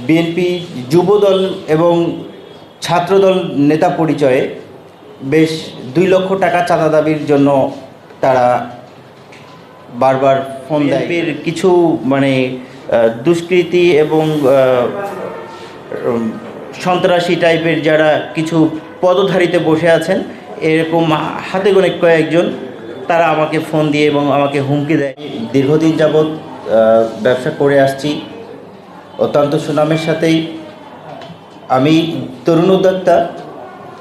BNP Jubodal এবং ছাত্রদল নেতা পরিচয়ে বেশ 2 লক্ষ টাকা চাঁদা দাবির জন্য তারা বারবার ফোন দেয়। বিএনপির কিছু দুষ্কৃতী এবং সন্ত্রাসী টাইপের যারা কিছু পদধারীতে বসে আছেন, এরকম হাতে গোনা কয়েকজন তারা আমাকে ফোন দিয়ে এবং আমাকে হুমকি দেয়। দীর্ঘদিন যাবৎ ব্যবসা করে আসছি অত্যন্ত সুনামের সাথেই। আমি তরুণ উদ্যোক্তা।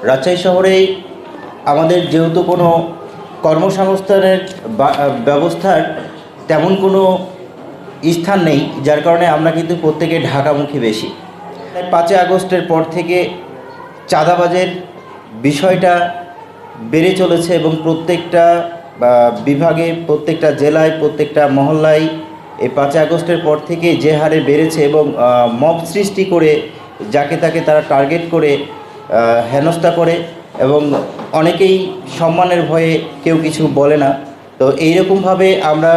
রাজশাহী শহরে আমাদের যেহেতু কোনো কর্মসংস্থানের ব্যবস্থার তেমন কোনো স্থান নেই, যার কারণে আমরা কিন্তু প্রত্যেকে ঢাকামুখী বেশি। 5 আগস্টের পর থেকে চাঁদাবাজের বিষয়টা বেড়ে চলেছে এবং প্রত্যেকটা বিভাগে, প্রত্যেকটা জেলায়, প্রত্যেকটা মহল্লায় এই 5 আগস্টের পর থেকে যে হারে বেড়েছে এবং মব সৃষ্টি করে যাকে তাকে তারা টার্গেট করে হেনস্থা করে এবং অনেকেই সম্মানের ভয়ে কেউ কিছু বলে না। তো এইরকমভাবে আমরা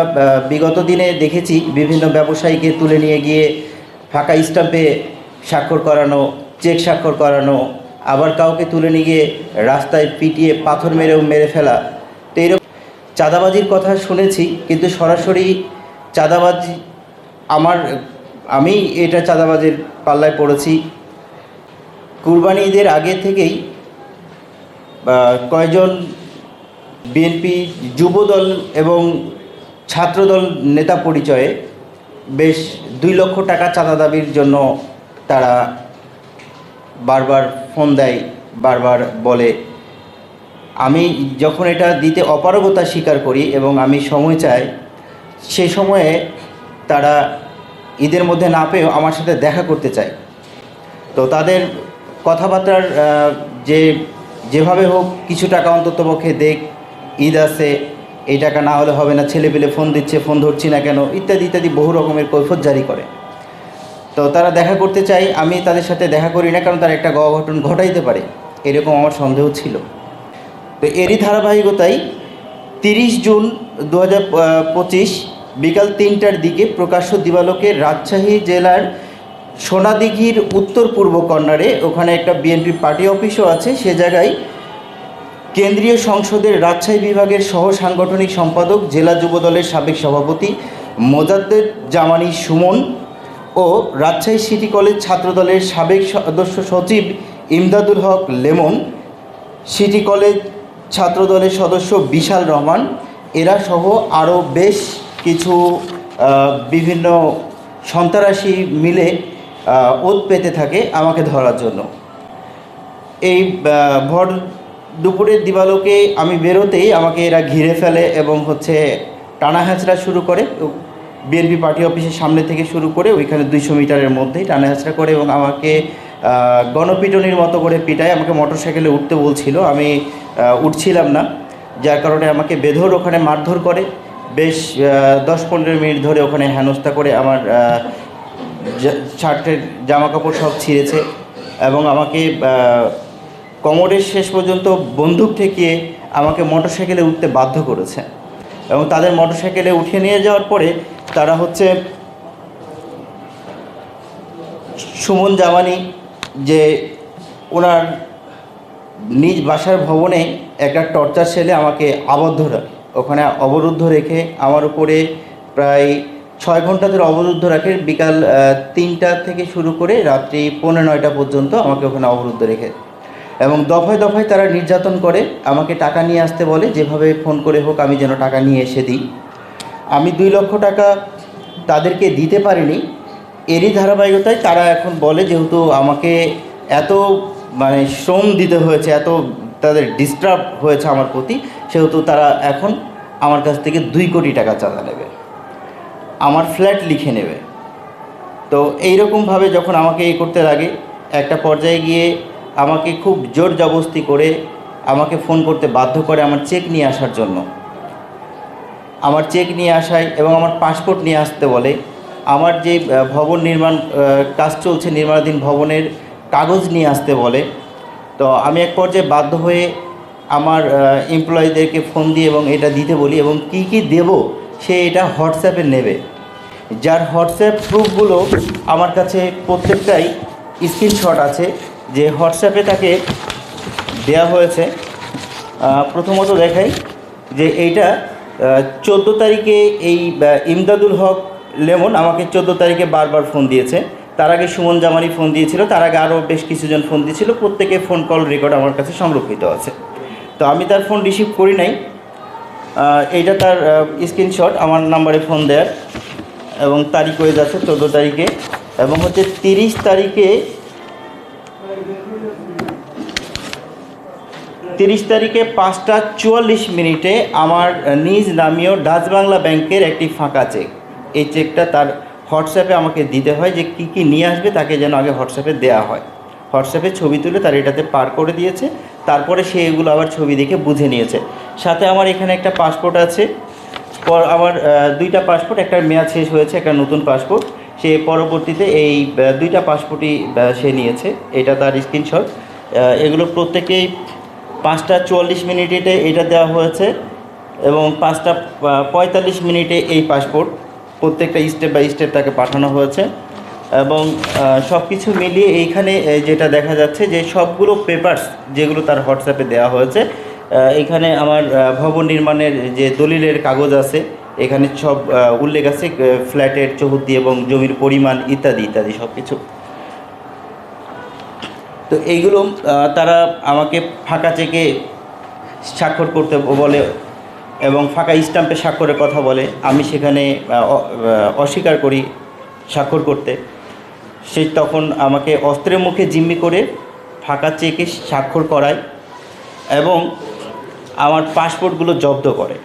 বিগত দিনে দেখেছি বিভিন্ন ব্যবসায়ীকে তুলে নিয়ে গিয়ে ফাঁকা স্টাম্পে স্বাক্ষর করানো, চেক স্বাক্ষর করানো, আবার কাউকে তুলে নিয়ে গিয়ে রাস্তায় পিটিয়ে পাথর মেরে ফেলা। তো এইরকম চাঁদাবাজির কথা শুনেছি, কিন্তু সরাসরি চাঁদাবাজি আমি এটা চাঁদাবাজির পাল্লায় পড়েছি। কুরবানি ঈদের আগে থেকেই কয়েকজন বিএনপি যুবদল এবং ছাত্রদল নেতা পরিচয়ে বেশ 2 লক্ষ টাকা চাঁদা দাবির জন্য তারা বারবার ফোন দেয়, বারবার বলে। আমি যখন এটা দিতে অপারগতা স্বীকার করি এবং আমি সময় চাই, সেই সময়ে তারা ঈদের মধ্যে না পেয়েও আমার সাথে দেখা করতে চায়। তো তাদের কথাবার্তার যেভাবে হোক কিছু টাকা অন্ততপক্ষে দেখ, ঈদ আছে, এই টাকা না হলে হবে না, ছেলেপেলে ফোন দিচ্ছে, ফোন ধরছি না কেন, ইত্যাদি ইত্যাদি বহু রকমের কৈফিয়ত জারি করে। তো তারা দেখা করতে চাই, আমি তাদের সাথে দেখা করি না, কারণ তারা একটা অঘটন ঘটাইতে পারে, এরকম আমার সন্দেহ ছিল। তো এরই ধারাবাহিকতায় 30 জুন 2025 বিকাল 3টার দিকে প্রকাশ্য দিবালোকে রাজশাহী জেলার সোনাদিঘির উত্তর পূর্ব কর্নারে, ওখানে একটা বিএনপি পার্টি অফিসও আছে, সে জায়গায় কেন্দ্রীয় সংসদের রাজশাহী বিভাগের সহ সাংগঠনিক সম্পাদক, জেলা যুবদলের সাবেক সভাপতি মোজাদ্দেদ জামানি সুমন ও রাজশাহী সিটি কলেজ ছাত্রদলের সাবেক সদস্য সচিব ইমদাদুল হক লেমন, সিটি কলেজ ছাত্রদলের সদস্য বিশাল রহমান, এরা সহ আরও বেশ কিছু বিভিন্ন সন্ত্রাসী মিলে ওত পেতে থাকে আমাকে ধরার জন্য। এই ভর দুপুরের দিবালোকে আমি বেরোতেই আমাকে এরা ঘিরে ফেলে এবং টানা হেঁচড়া শুরু করে। বিএনপি পার্টি অফিসের সামনে থেকে শুরু করে ওইখানে 200 মিটারের মধ্যেই টানা হেঁচড়া করে এবং আমাকে গণপিটনির মতো করে পিটায়। আমাকে মোটরসাইকেলে উঠতে বলছিল, আমি উঠছিলাম না, যার কারণে আমাকে বেধর ওখানে মারধর করে। বেশ 10-15 মিনিট ধরে ওখানে হেনস্থা করে আমার শার্টের জামাকাপড় সব ছিঁড়েছে এবং আমাকে কোমরের শেষ পর্যন্ত বন্দুক ঠেকিয়ে আমাকে মোটরসাইকেলে উঠতে বাধ্য করেছে। এবং তাদের মোটরসাইকেলে উঠিয়ে নিয়ে যাওয়ার পরে তারা সুমন জামানি যে ওনার নিজ বাসার ভবনে একটা টর্চার সেলে আমাকে আবদ্ধ রাখে, ওখানে অবরুদ্ধ রেখে আমার উপরে প্রায় 6 ঘন্টা ধরে অবরুদ্ধ রাখে। বিকাল 3টা থেকে শুরু করে রাত্রি 9:15 পর্যন্ত আমাকে ওখানে অবরুদ্ধ রেখে এবং দফায় দফায় তারা নির্যাতন করে। আমাকে টাকা নিয়ে আসতে বলে, যেভাবে ফোন করে হোক আমি যেন টাকা নিয়ে এসে দিই। আমি 2 লক্ষ টাকা তাদেরকে দিতে পারিনি। এরই ধারাবাহিকতায় তারা এখন বলে, যেহেতু আমাকে এত শ্রম দিতে হয়েছে, এত তাদের ডিস্টার্ব হয়েছে আমার প্রতি, সেহেতু তারা এখন আমার কাছ থেকে 2 কোটি টাকা চাঁদা নেবে, আমার ফ্ল্যাট লিখে নেবে। তো এইরকমভাবে যখন আমাকে করতে লাগে, একটা পর্যায়ে গিয়ে আমাকে খুব জোর জবরদস্তি করে আমাকে ফোন করতে বাধ্য করে আমার চেক নিয়ে আসার জন্য। আমার চেক নিয়ে আসায় এবং আমার পাসপোর্ট নিয়ে আসতে বলে। আমার যে ভবন নির্মাণ কাজ চলছে, নির্মাণাধীন ভবনের কাগজ নিয়ে আসতে বলে। তো আমি এক পর্যায়ে বাধ্য হয়ে আমার এমপ্লয়িদেরকে ফোন দিয়ে এবং এটা দিতে বলি এবং কি দেব সে এটা হোয়াটসঅ্যাপে নেবে যার হোয়াটসঅ্যাপ প্রুফগুলো আমার কাছে প্রত্যেকটাই স্ক্রিনশট আছে, যে হোয়াটসঅ্যাপে তাকে দেয়া হয়েছে। প্রথমত দেখাই যে এইটা 14 তারিখে এই ইমদাদুল হক লেমন আমাকে 14 তারিখে বারবার ফোন দিয়েছে। তার আগে সুমন জামানি ফোন দিয়েছিল, তার আগে আরও বেশ কিছুজন ফোন দিয়েছিল, প্রত্যেকে ফোন কল রেকর্ড আমার কাছে সংরক্ষিত আছে। তো আমি তার ফোন রিসিভ করি নাই। এইটা তার স্ক্রিনশট আমার নাম্বারে ফোন দেয়ার, এবং তারিখ হয়ে যাচ্ছে 14 তারিখে, এবং হচ্ছে 30 তারিখে 5টা 44 মিনিটে আমার নিজ নামীয় ডাচ বাংলা ব্যাংকের একটি ফাঁকা চেক, এই চেকটা তার হোয়াটসঅ্যাপে আমাকে দিতে হয়, যে কী কী নিয়ে আসবে তাকে যেন আগে হোয়াটসঅ্যাপে দেওয়া হয়। হোয়াটসঅ্যাপে ছবি তুলে তার এটাতে পার করে দিয়েছে, তারপরে সে এগুলো আবার ছবি দেখে বুঝে নিয়েছে। সাথে আমার এখানে একটা পাসপোর্ট আছে, আমার 2টা পাসপোর্ট, একটা মেয়াদ শেষ হয়েছে, একটা নতুন পাসপোর্ট। সে পরবর্তীতে এই 2টা পাসপোর্টই সে নিয়েছে, এটা তার স্ক্রিনশট। এগুলো প্রত্যেকেই 5টা 44 মিনিটে এটা দেওয়া হয়েছে, এবং 5টা 45 মিনিটে এই পাসপোর্ট প্রত্যেকটা স্টেপ বাই স্টেপ তাকে পাঠানো হয়েছে। এবং সব কিছু মিলিয়ে এইখানে যেটা দেখা যাচ্ছে যে সবগুলো পেপারস যেগুলো তার হোয়াটসঅ্যাপে দেওয়া হয়েছে, এখানে আমার ভবন নির্মাণের যে দলিলের কাগজ আছে, এখানে সব উল্লেখ আছে, ফ্ল্যাটের চৌহদ্দি এবং জমির পরিমাণ ইত্যাদি ইত্যাদি সব কিছু। তো এইগুলো তারা আমাকে ফাঁকা চেকে স্বাক্ষর করতে বলে এবং ফাঁকা স্ট্যাম্পে স্বাক্ষরের কথা বলে। আমি সেখানে অস্বীকার করি স্বাক্ষর করতে। সে তখন আমাকে অস্ত্রের মুখে জিম্মি করে ফাঁকা চেকে স্বাক্ষর করায় এবং আমার পাসপোর্টগুলো জব্দ করে।